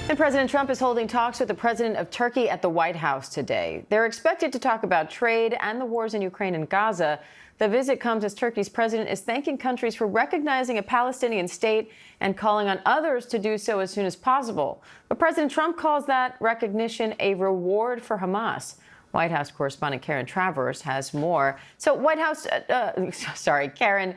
And President Trump is holding talks with the president of Turkey at the White House today. They're expected to talk about trade and the wars in Ukraine and Gaza. The visit comes as Turkey's president is thanking countries for recognizing a Palestinian state and calling on others to do so as soon as possible. But President Trump calls that recognition a reward for Hamas. White House correspondent Karen Travers has more. So Karen,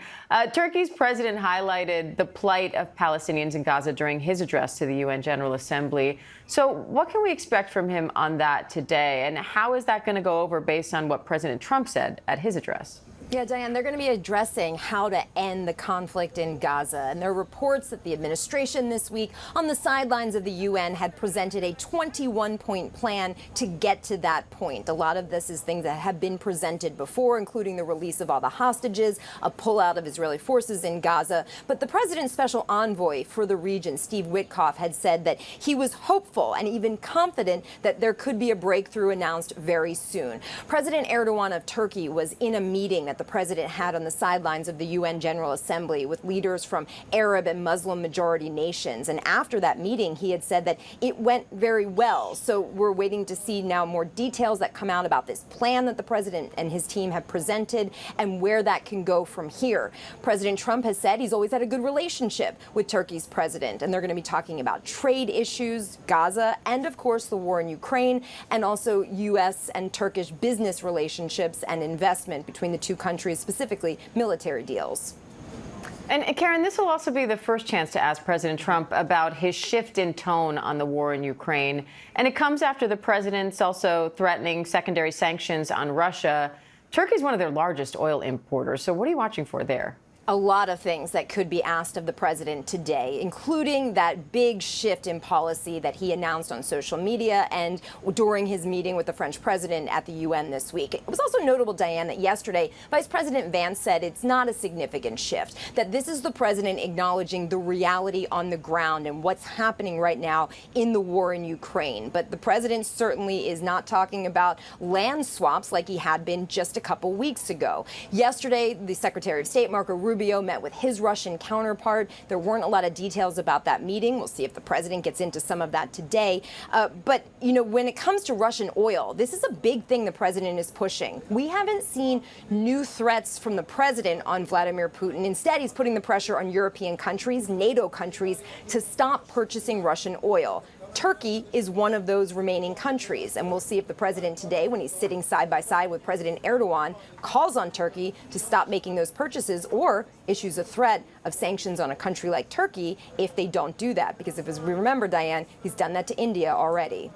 Turkey's president highlighted the plight of Palestinians in Gaza during his address to the UN General Assembly. So what can we expect from him on that today? And how is that going to go over based on what President Trump said at his address? Yeah, Diane, they're going to be addressing how to end the conflict in Gaza. And there are reports that the administration this week on the sidelines of the UN had presented a 21-point plan to get to that point. A lot of this is things that have been presented before, including the release of all the hostages, a pullout of Israeli forces in Gaza. But the president's special envoy for the region, Steve Witkoff, had said that he was hopeful and even confident that there could be a breakthrough announced very soon. President Erdogan of Turkey was in a meeting that the president had on the sidelines of the UN General Assembly with leaders from Arab and Muslim majority nations. And after that meeting, he had said that it went very well. So we're waiting to see now more details that come out about this plan that the president and his team have presented and where that can go from here. President Trump has said he's always had a good relationship with Turkey's president, and they're going to be talking about trade issues, Gaza, and of course the war in Ukraine, and also U.S. and Turkish business relationships and investment between the two countries, specifically military deals. And Karen, this will also be the first chance to ask President Trump about his shift in tone on the war in Ukraine. And it comes after the president's also threatening secondary sanctions on Russia. Turkey is one of their largest oil importers. So what are you watching for there? A lot of things that could be asked of the president today, including that big shift in policy that he announced on social media and during his meeting with the French president at the UN this week. It was also notable, Diane, that yesterday Vice President Vance said it's not a significant shift, that this is the president acknowledging the reality on the ground and what's happening right now in the war in Ukraine. But the president certainly is not talking about land swaps like he had been just a couple weeks ago. Yesterday, the Secretary of State, Marco Rubio, met with his Russian counterpart. There weren't a lot of details about that meeting. We'll see if the president gets into some of that today. But, you know, when it comes to Russian oil, this is a big thing the president is pushing. We haven't seen new threats from the president on Vladimir Putin. Instead, he's putting the pressure on European countries, NATO countries, to stop purchasing Russian oil. Turkey is one of those remaining countries, and we'll see if the president today, when he's sitting side by side with President Erdogan, calls on Turkey to stop making those purchases or issues a threat of sanctions on a country like Turkey if they don't do that. Because if, as we remember, Diane, he's done that to India already.